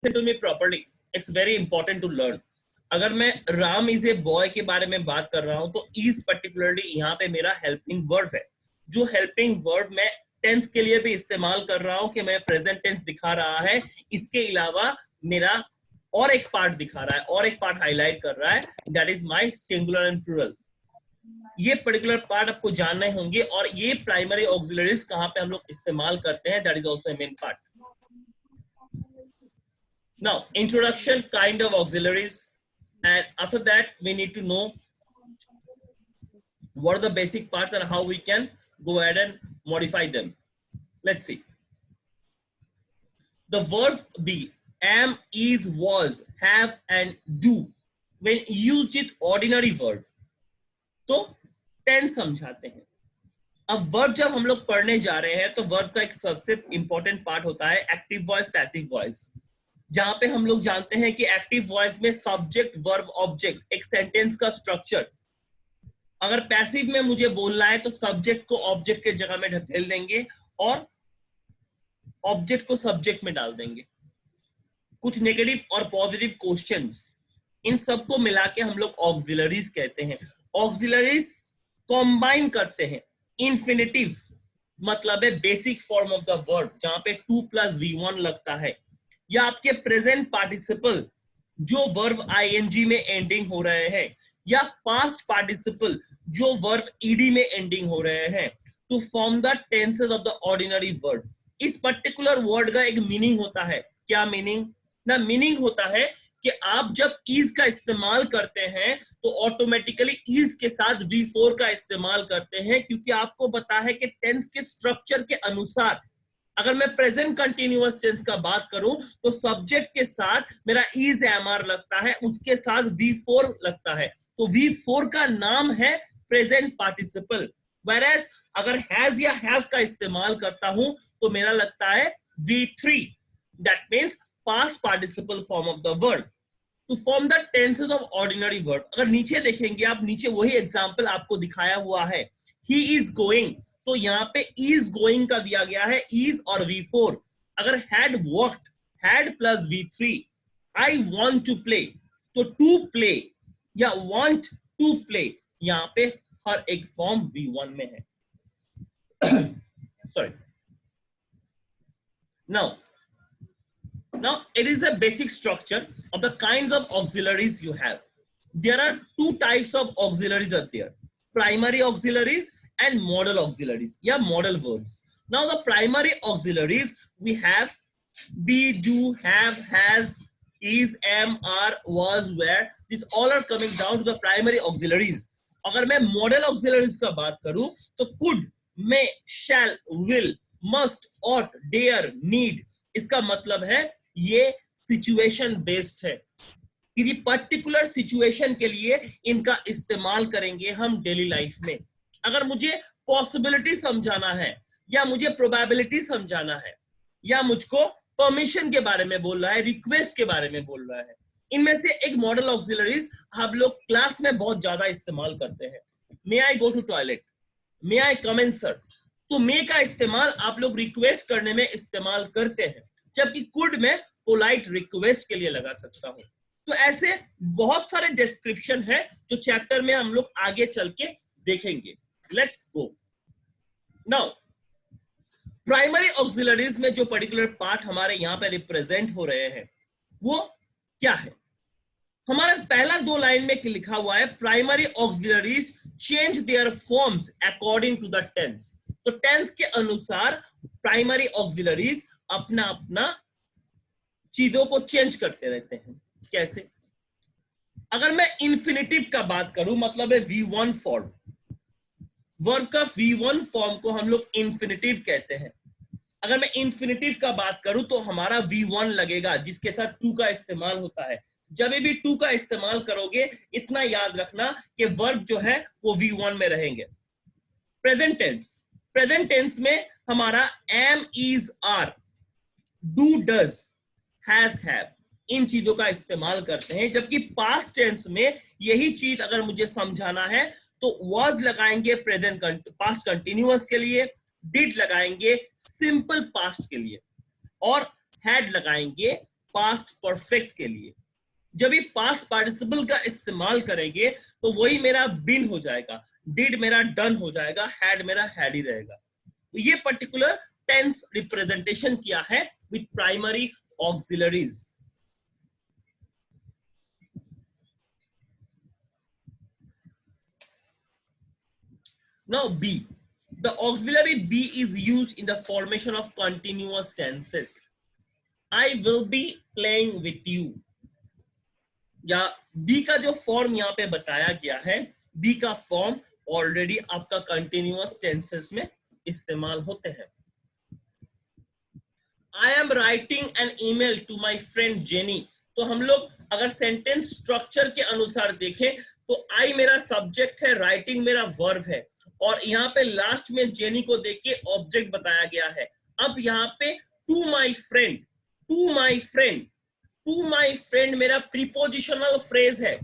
listen to me properly. It's very important to learn. अगर मैं Ram is a boy के बारे में बात कर रहा हूं तो इज पर्टिकुलरली यहाँ पे मेरा हेल्पिंग वर्ब है, जो हेल्पिंग वर्ब मैं टेंस के लिए भी इस्तेमाल कर रहा हूं कि मैं प्रेजेंट टेंस दिखा रहा है, इसके अलावा मेरा और एक पार्ट दिखा रहा है और एक पार्ट हाईलाइट कर रहा है, that is my singular and plural. ये पर्टिकुलर पार्ट आपको जानने होंगे और ये प्राइमरी ऑक्सिलरीज कहां पे हम लोग इस्तेमाल करते हैं, that is also a main part. Now, introduction kind of auxiliaries, and after that we need to know what are the basic parts and how we can go ahead and modify them. Let's see. The verb be am, is, was, have and do when used with ordinary verb तो tense समझाते हैं. अब verb जब हम लोग पढ़ने जा रहे हैं तो वर्ब का एक सबसे इंपॉर्टेंट पार्ट होता है एक्टिव वॉइस, पैसिव वॉइस, जहां पे हम लोग जानते हैं कि एक्टिव वॉइस में सब्जेक्ट वर्ब ऑब्जेक्ट एक सेंटेंस का स्ट्रक्चर. अगर पैसिव में मुझे बोलना है तो सब्जेक्ट को ऑब्जेक्ट के जगह में ढकेल देंगे और ऑब्जेक्ट को सब्जेक्ट में डाल देंगे. कुछ नेगेटिव और पॉजिटिव क्वेश्चंस, इन सबको मिला के हम लोग ऑक्सिलरीज कहते हैं. ऑक्सिलरीज कंबाइन करते हैं. इन्फिनिटिव मतलब है basic form of the verb, जहां पे 2 + V1 लगता है, या आपके प्रेजेंट पार्टिसिपल जो वर्ब आईएनजी में एंडिंग हो रहे हैं, या पास्ट पार्टिसिपल जो वर्ब ईडी में एंडिंग हो रहे हैं, to form the tenses of the ordinary word. इस पर्टिकुलर वर्ड का एक मीनिंग होता है. क्या मीनिंग? ना मीनिंग होता है कि आप जब इज का इस्तेमाल करते हैं तो ऑटोमेटिकली इज के साथ V4 का इस्तेमाल करते हैं, क्योंकि आपको पता है कि टेंस के स्ट्रक्चर के अनुसार अगर मैं प्रेजेंट कंटिन्यूअस टेंस का बात करूं तो सब्जेक्ट के साथ मेरा इज एमआर लगता है, उसके साथ V4 लगता है, तो V4 का नाम है प्रेजेंट पार्टिसिपल. whereas अगर हैज या हैव का इस्तेमाल करता हूं तो मेरा लगता है V3, that means past participle form of the word to form the tenses of ordinary word. अगर नीचे देखेंगे आप, नीचे वही एग्जांपल आपको दिखाया हुआ है, ही इज गोइंग, तो यहाँ पे इज गोइंग का दिया गया है इज और V4. अगर had worked, had plus V3, I want to play, तो टू प्ले या वांट टू प्ले यहाँ पे हर एक फॉर्म V1 में है. Sorry. Now it is a basic structure of the kinds of auxiliaries you have. There are two types of auxiliaries are there: primary auxiliaries and modal auxiliaries, yeah, modal verbs. Now the primary auxiliaries we have be, do, have, has, is, am, are, was, were. These all are coming down to the primary auxiliaries. अगर मैं modal auxiliaries का बात करूं तो could, may, shall, will, must, ought, dare, need. इसका मतलब है ये सिचुएशन बेस्ड है. किसी पर्टिकुलर सिचुएशन के लिए इनका इस्तेमाल करेंगे हम डेली लाइफ में. अगर मुझे पॉसिबिलिटी समझाना है, या मुझे प्रोबेबिलिटी समझाना है, या मुझको परमिशन के बारे में बोल रहा है, रिक्वेस्ट के बारे में बोल रहा है, इनमें से एक मॉडल ऑक्सिलरीज हम लोग क्लास में बहुत ज्यादा इस्तेमाल करते हैं. May I go to toilet, may I come in sir. तो मे का इस्तेमाल आप लोग रिक्वेस्ट करने में इस्तेमाल करते हैं, जबकि कुड में पोलाइट रिक्वेस्ट के लिए लगा सकता हूं. तो ऐसे बहुत सारे डिस्क्रिप्शन है जो चैप्टर में हम लोग आगे चल के देखेंगे. Let's go. Now primary auxiliaries में जो पर्टिकुलर पार्ट हमारे यहां पे रिप्रेजेंट हो रहे हैं वो क्या है? हमारा पहला 2 लाइन में लिखा हुआ है primary auxiliaries change their forms according to the tense. तो टेंस के अनुसार प्राइमरी ऑक्सिलरीज अपना अपना चीजों को चेंज करते रहते हैं. कैसे? अगर मैं इंफिनिटिव का बात करूं, मतलब है V1 फॉर्म, वर्ब का V1 फॉर्म को हम लोग इंफिनिटिव कहते हैं. अगर मैं इंफिनिटिव का बात करूं तो हमारा V1 लगेगा, जिसके साथ टू का इस्तेमाल होता है. जब भी टू का इस्तेमाल करोगे इतना याद रखना कि वर्ब जो है वो V1 में रहेंगे. प्रेजेंट टेंस, प्रेजेंट टेंस में हमारा am, is, are, do, does, has, have, इन चीजों का इस्तेमाल करते हैं. जबकि पास्ट टेंस में यही चीज अगर मुझे समझाना है तो was लगाएंगे प्रेजेंट पास्ट कंटिन्यूअस के लिए, did लगाएंगे सिंपल पास्ट के लिए, और had लगाएंगे पास्ट परफेक्ट के लिए। जब ये पास्ट पार्टिसिपल का इस्तेमाल करेंगे तो वही मेरा बीन हो जाएगा, डिड मेरा डन हो जाएगा, हैड मेरा हैड ही रहेगा। ये पर्टिकुलर टेंस रिप्रेजेंटेशन किया है with primary auxiliaries. Now B. The auxiliary be is used in the formation of continuous tenses. I will be playing with you. या बी का जो फॉर्म यहाँ पे बताया गया है, बी का फॉर्म ऑलरेडी आपका कंटिन्यूअस टेंसेस में इस्तेमाल होते हैं। I am writing an email to my friend Jenny. तो हम लोग अगर सेंटेंस स्ट्रक्चर के अनुसार देखें तो आई मेरा सब्जेक्ट है, राइटिंग मेरा वर्ब है, और यहाँ पे लास्ट में जेनी को देख के ऑब्जेक्ट बताया गया है। अब यहाँ पे to my friend, to my friend, to my friend मेरा प्रीपोजिशनल फ्रेज है,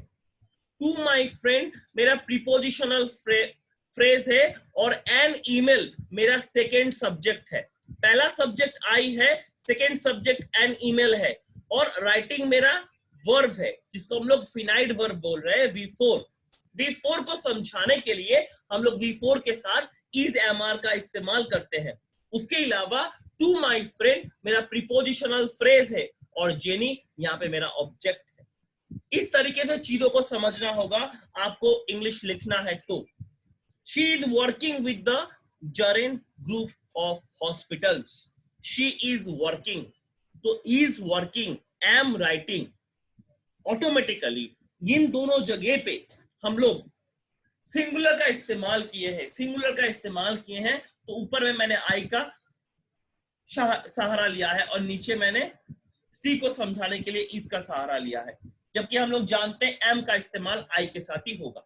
टू माई फ्रेंड मेरा प्रीपोजिशनल फ्रेज है, और एन ईमेल मेरा सेकेंड सब्जेक्ट है। पहला सब्जेक्ट आई है, सेकेंड सब्जेक्ट एन ईमेल है, और राइटिंग मेरा वर्ब है जिसको हम लोग फिनाइट वर्ब बोल रहे हैं, V4। V4 को समझाने के लिए हम लोग V4 के साथ is MR का इस्तेमाल करते हैं। उसके अलावा टू माई फ्रेंड मेरा प्रीपोजिशनल फ्रेज है और जेनी यहाँ पे मेरा ऑब्जेक्ट है। इस तरीके से चीजों को समझना होगा आपको इंग्लिश लिखना है तो। She is working with the Jarin group of hospitals. She is working, तो is working, am writing, automatically इन दोनों जगह पे हम लोग सिंगुलर का इस्तेमाल किए हैं, सिंगुलर का इस्तेमाल किए हैं। तो ऊपर में मैंने आई का सहारा लिया है और नीचे मैंने सी को समझाने के लिए इस का सहारा लिया है, जबकि हम लोग जानते हैं एम का इस्तेमाल आई के साथ ही होगा।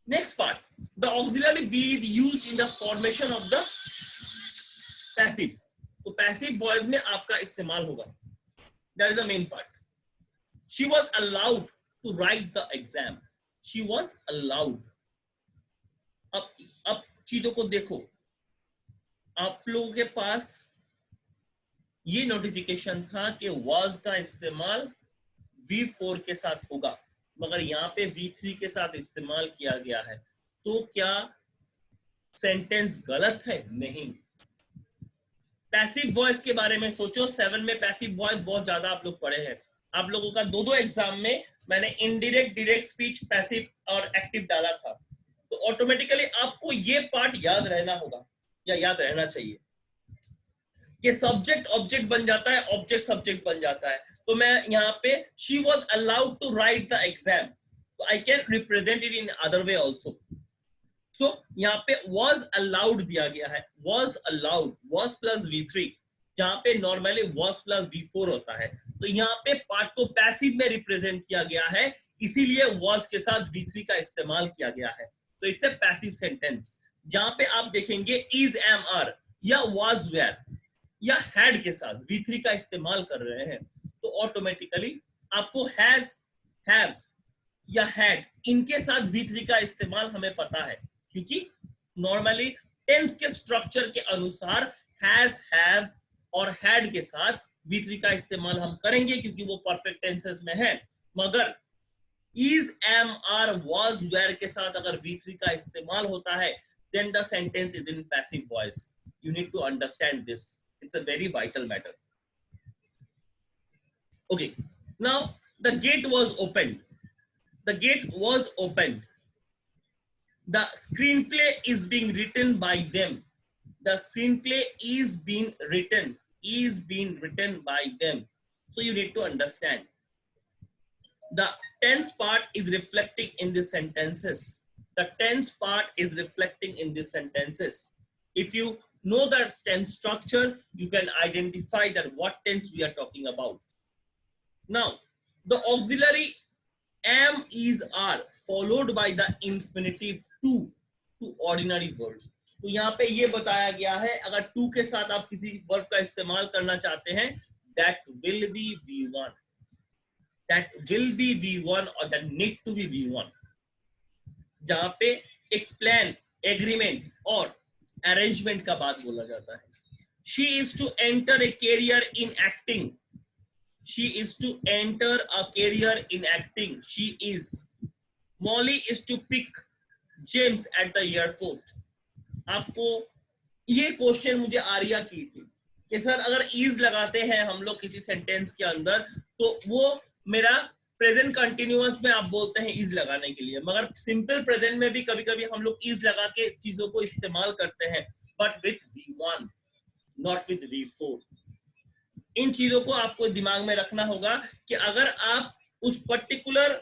Next part, the auxiliary be is used in the formation of the passive. तो पैसिव वॉइस में आपका इस्तेमाल होगा। That is the main part. She was allowed to write the exam. She was allowed. अब चीजों को देखो, आप लोगों के पास ये नोटिफिकेशन था कि was का इस्तेमाल V4 के साथ होगा, मगर यहाँ पे V3 के साथ इस्तेमाल किया गया है। तो क्या सेंटेंस गलत है? नहीं। पैसिव वॉइस के बारे में सोचो, 7 में पैसिव वॉइस बहुत ज्यादा आप लोग पढ़े हैं। आप लोगों का दो एग्जाम में मैंने इनडायरेक्ट, डायरेक्ट स्पीच, पैसिव और एक्टिव डाला था। तो ऑटोमेटिकली आपको ये पार्ट याद रहना होगा या याद रहना चाहिए कि सब्जेक्ट ऑब्जेक्ट बन जाता है, ऑब्जेक्ट सब्जेक्ट बन जाता है। तो मैं यहाँ पे she was allowed to write the exam, तो I can represent it in other way also. So, यहाँ पे was allowed दिया गया है, was allowed, was plus V3, जहाँ पे नॉर्मली was plus V4 होता है। तो यहाँ पे पार्ट को पैसिव में रिप्रेजेंट किया गया है, इसीलिए was के साथ V3 का इस्तेमाल किया गया है। तो इट्स ए पैसिव सेंटेंस। जहाँ पे आप देखेंगे is, am, are या was, were या had के साथ V3 का इस्तेमाल कर रहे हैं, तो ऑटोमेटिकली आपको has, have या had इनके साथ V3 का इस्तेमाल हमें पता है, क्योंकि नॉर्मली टेंस के स्ट्रक्चर के अनुसार हैज, हैव और हैड के साथ V3 का इस्तेमाल हम करेंगे क्योंकि वो परफेक्ट टेंसेस में है। मगर is, am, are, was, were के साथ अगर V3 का इस्तेमाल होता है, then the sentence is in passive voice. You need to understand this. It's a very vital matter. Okay, now the gate was opened. The gate was opened. The screenplay is being written by them. The screenplay is being written by them. So you need to understand. The tense part is reflecting in the sentences. The tense part is reflecting in the sentences. If you know the tense structure, you can identify that what tense we are talking about. Now, the auxiliary am, is, are followed by the infinitive to ordinary verbs. तो यहाँ पे ये बताया गया है, अगर to के साथ आप किसी वर्ब का इस्तेमाल करना चाहते हैं, that will be V1, that will be V1 और that need to be V1, जहाँ पे एक प्लान, एग्रीमेंट और अरेंजमेंट का बात बोला जाता है। She is to enter a career in acting. She is to enter a career in acting. She is. Molly is to pick James at the airport. आपको ये क्वेश्चन मुझे आर्या की थी कि सर अगर इज लगाते हैं हम लोग किसी सेंटेंस के अंदर तो वो मेरा प्रेजेंट कंटिन्यूअस में आप बोलते हैं इज लगाने के लिए, मगर सिंपल प्रेजेंट में भी कभी कभी हम लोग इज लगा के चीजों को इस्तेमाल करते हैं, but with V1 not with V4। इन चीजों को आपको दिमाग में रखना होगा कि अगर आप उस पर्टिकुलर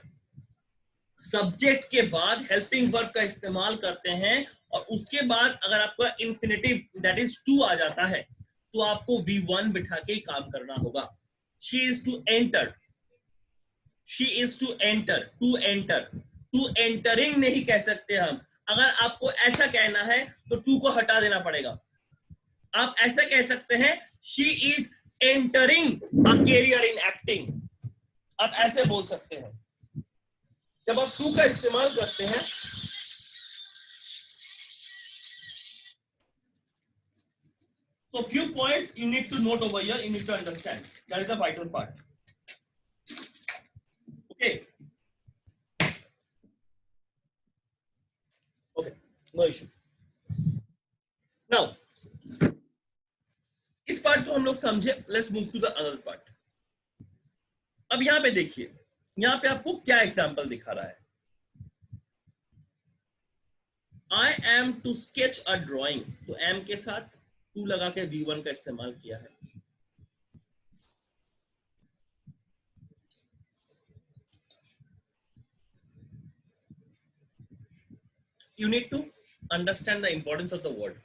सब्जेक्ट के बाद हेल्पिंग वर्ब का इस्तेमाल करते हैं और उसके बाद अगर आपका इंफिनिटिव दैट इज टू आ जाता है तो आपको V1 बिठा के ही काम करना होगा। She is to enter, she is to enter, to enter, to entering नहीं कह सकते हम। अगर आपको ऐसा कहना है तो टू को हटा देना पड़ेगा। आप ऐसा कह सकते हैं she is entering a career in acting, आप ऐसे बोल सकते हैं। जब आप टू का इस्तेमाल करते हैं so few points you need to note over here, you need to understand, that is the vital part. Okay, okay, no issue. Now इस पार्ट को हम लोग समझे, let's move to the other part. अब यहां पे देखिए, यहां पे आपको क्या एग्जांपल दिखा रहा है। I am to sketch a drawing, तो am के साथ टू लगा के V1 का इस्तेमाल किया है। You need to understand the importance of the word.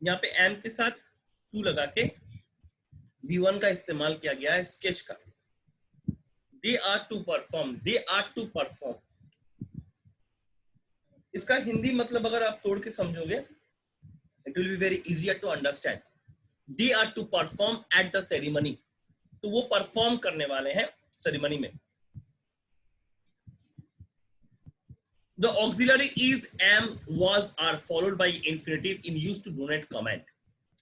यहाँ पे am के साथ टू लगा के V1 का इस्तेमाल किया गया है स्केच का। They are to perform, they are to perform। इसका हिंदी मतलब अगर आप तोड़ के समझोगे, it will be very easier to understand. They are to perform at the ceremony, तो वो परफॉर्म करने वाले हैं सेरेमनी में। The auxiliary is, am, was, are followed by infinitive in use to donate command।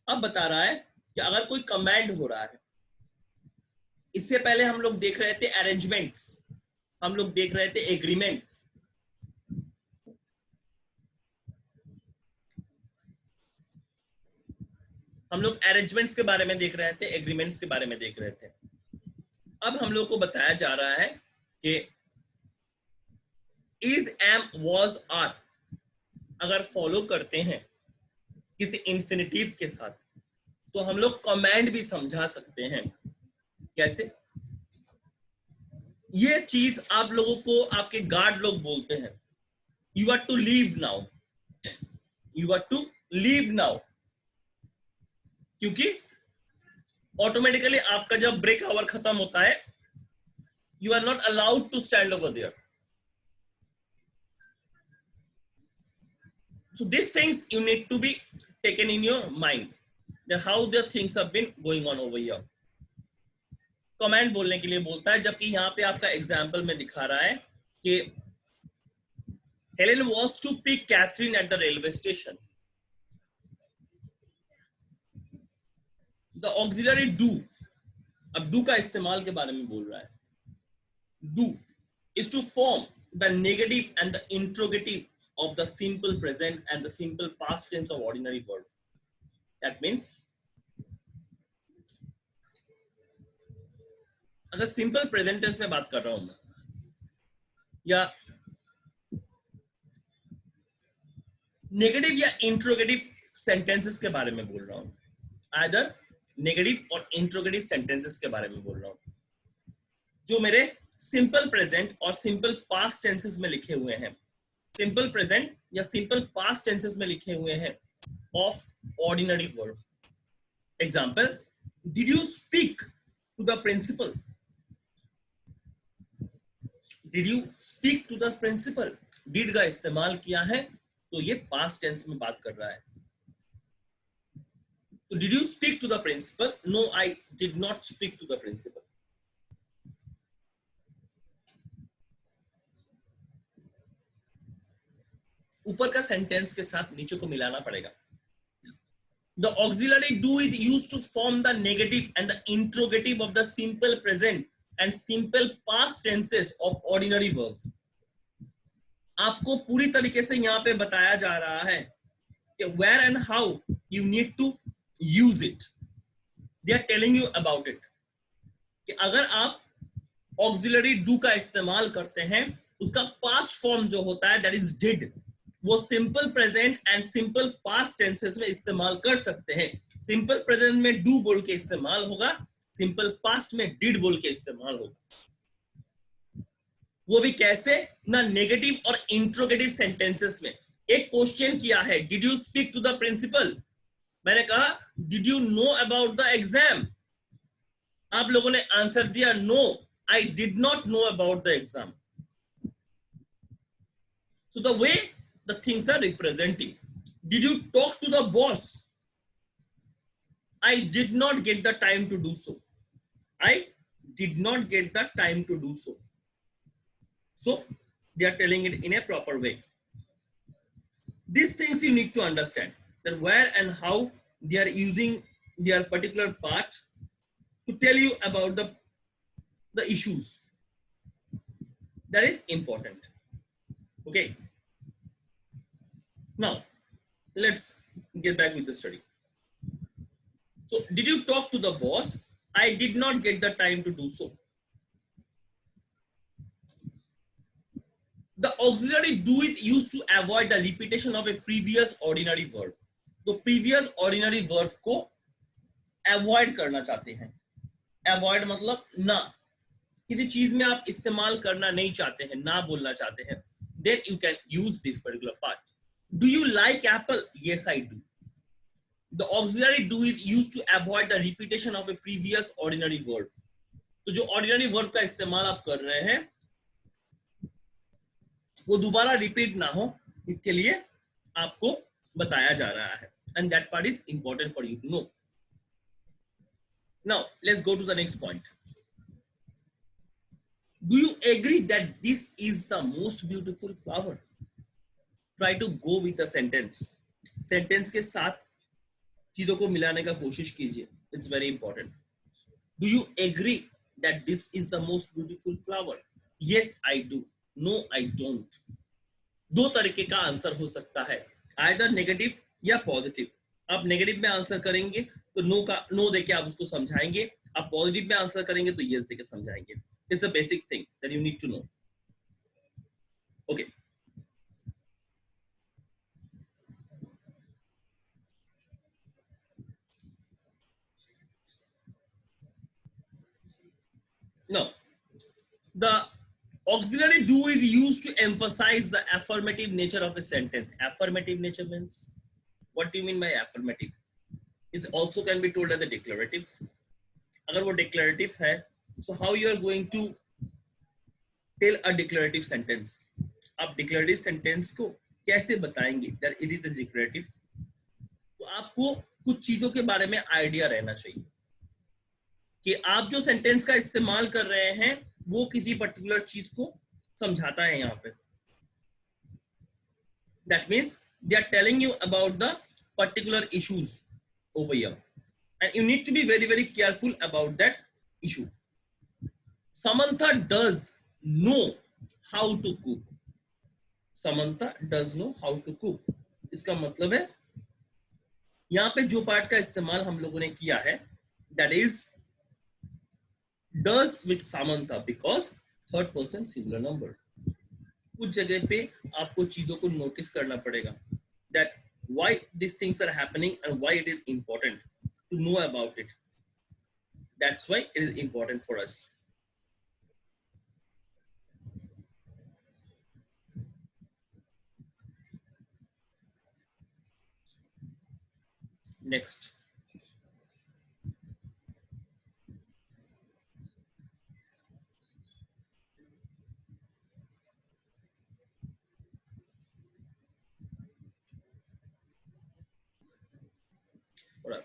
अब बता रहा है कि अगर कोई कमांड हो रहा है, इससे पहले हम लोग देख रहे थे अरेंजमेंट्स, हम लोग देख रहे थे एग्रीमेंट्स। हम लोग अरेंजमेंट्स के बारे में देख रहे थे, एग्रीमेंट्स के बारे में देख रहे थे। अब हम लोग को बताया जा रहा है कि is, am, was, are अगर फॉलो करते हैं किसी इंफिनिटिव के साथ तो हम लोग कमांड भी समझा सकते हैं। कैसे? ये चीज आप लोगों को आपके गार्ड लोग बोलते हैं, you are to leave now, you are to leave now, क्योंकि ऑटोमेटिकली आपका जब ब्रेक आवर खत्म होता है, you are not allowed to stand over there. So these things you need to be taken in your mind, that how the things have been going on over here। Comment बोलने के लिए बोलता है, जबकि यहाँ पे आपका एग्जाम्पल में दिखा रहा है कि Helen was to pick Catherine at the railway station। The auxiliary do, अब do का इस्तेमाल के बारे में बोल रहा है। Do is to form the negative and the interrogative of the simple present and the simple past tense of ordinary verb। That means अगर सिंपल प्रेजेंट टेंस में बात कर रहा हूं मैं, या नेगेटिव या इंट्रोगेटिव सेंटेंसेस के बारे में बोल रहा हूं, आइदर नेगेटिव और इंट्रोगेटिव सेंटेंसेस के बारे में बोल रहा हूं, जो मेरे सिंपल प्रेजेंट और सिंपल पास्ट टेंसेस में लिखे हुए हैं, सिंपल प्रेजेंट या सिंपल पास्ट टेंसेस में लिखे हुए हैं of ordinary verb. Example, did you speak to the principal, did you speak to the principal, did का इस्तेमाल किया है तो ये पास्ट टेंस में बात कर रहा है। तो did you speak to the principal, no I did not speak to the principal. ऊपर का सेंटेंस के साथ नीचे को मिलाना पड़ेगा। The auxiliary do is used to form the negative and the interrogative of the simple present and simple past tenses of ordinary verbs. आपको पूरी तरीके से यहाँ पे बताया जा रहा है कि where and how you need to use it. They are telling you about it. कि अगर आप auxiliary do का इस्तेमाल करते हैं, उसका past form जो होता है that is did, वो simple present and simple past tenses में इस्तेमाल कर सकते हैं. सिंपल प्रेजेंट में डू बोल के इस्तेमाल होगा, सिंपल पास्ट में डिड बोल के इस्तेमाल होगा. वो भी कैसे ना, नेगेटिव और इंट्रोगेटिव सेंटेंसेस में. एक क्वेश्चन किया है, did you speak to the principal. मैंने कहा did you know about the exam. आप लोगों ने आंसर दिया no, I did not know about the exam. So the way the things are representing. Did you talk to the boss? I did not get the time to do so. I did not get the time to do so. So they are telling it in a proper way. These things you need to understand, that where and how they are using their particular part to tell you about the issues. That is important. Okay. Now, let's get back with the study. So, did you talk to the boss? I did not get the time to do so. The auxiliary do is used to avoid the repetition of a previous ordinary verb. तो previous ordinary verb को avoid करना चाहते हैं. Avoid मतलब ना, किसी चीज में आप इस्तेमाल करना नहीं चाहते हैं, ना बोलना चाहते हैं, then you can use this particular part. Do you like apple? Yes, I do. The auxiliary do is used to avoid the repetition of a previous ordinary verb. तो जो ordinary verb का इस्तेमाल आप कर रहे हैं वो दोबारा रिपीट ना हो, इसके लिए आपको बताया जा रहा है. And that part is important for you to know. Now, let's go to the next point. Do you agree that this is the most beautiful flower? Try to go with the sentence. Sentence के साथ चीजों को मिलाने का कोशिश कीजिए. It's very important. Do you agree that this is the most beautiful flower? Yes, I do. No, I don't. दो तरीके का आंसर हो सकता है, either नेगेटिव या पॉजिटिव. आप नेगेटिव में आंसर करेंगे तो नो का नो देके आप उसको समझाएंगे, आप पॉजिटिव में आंसर करेंगे तो यस देके समझाएंगे. It's a basic thing that you need to know. Okay. Now, the auxiliary do is used to emphasize the affirmative nature of a sentence. Affirmative nature means, what do you mean by affirmative? It also can be told as a declarative. अगर वो declarative है, so how you are going to tell a declarative sentence? आप declarative sentence को कैसे बताएंगे that it is the declarative? तो आपको कुछ चीजों के बारे में आइडिया रहना चाहिए कि आप जो सेंटेंस का इस्तेमाल कर रहे हैं वो किसी पर्टिकुलर चीज को समझाता है. यहाँ पे that means they are telling you about the particular issues over here, and you need to be very very careful about that issue. Samantha does know how to cook. Samantha does know how to cook. इसका मतलब है यहाँ पे जो part का इस्तेमाल हम लोगों ने किया है that is does with Samantha because third person singular number. कुछ जगह पे आपको चीजों को नोटिस करना पड़ेगा that why these things are happening and why it is important to know about it. That's why it is important for us. Next. What up?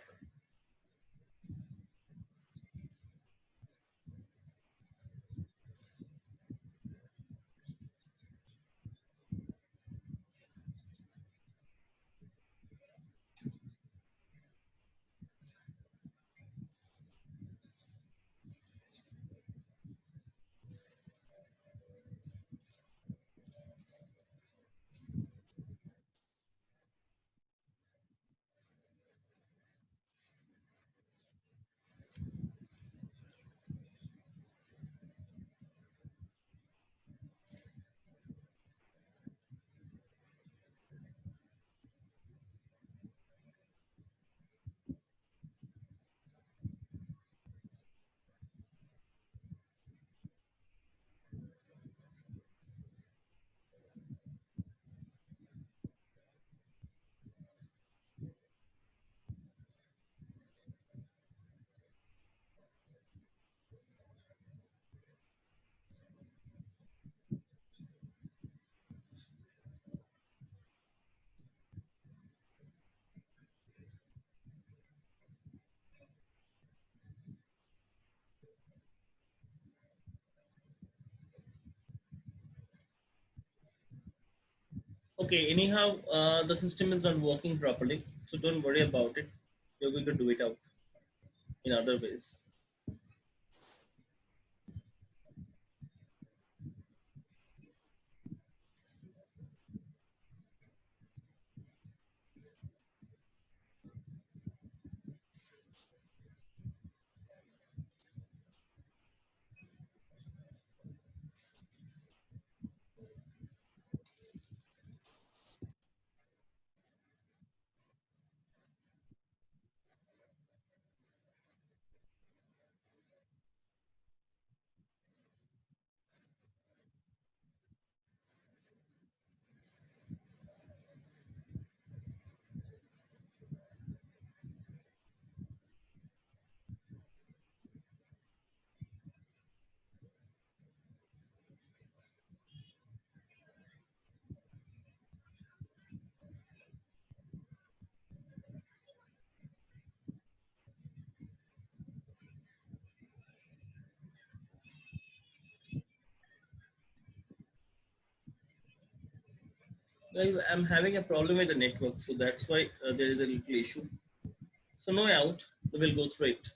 Okay, anyhow, the system is not working properly, so don't worry about it. You're going to do it out in other ways. Guys, I'm having a problem with the network, so that's why there is a little issue. So no out, we will go through it.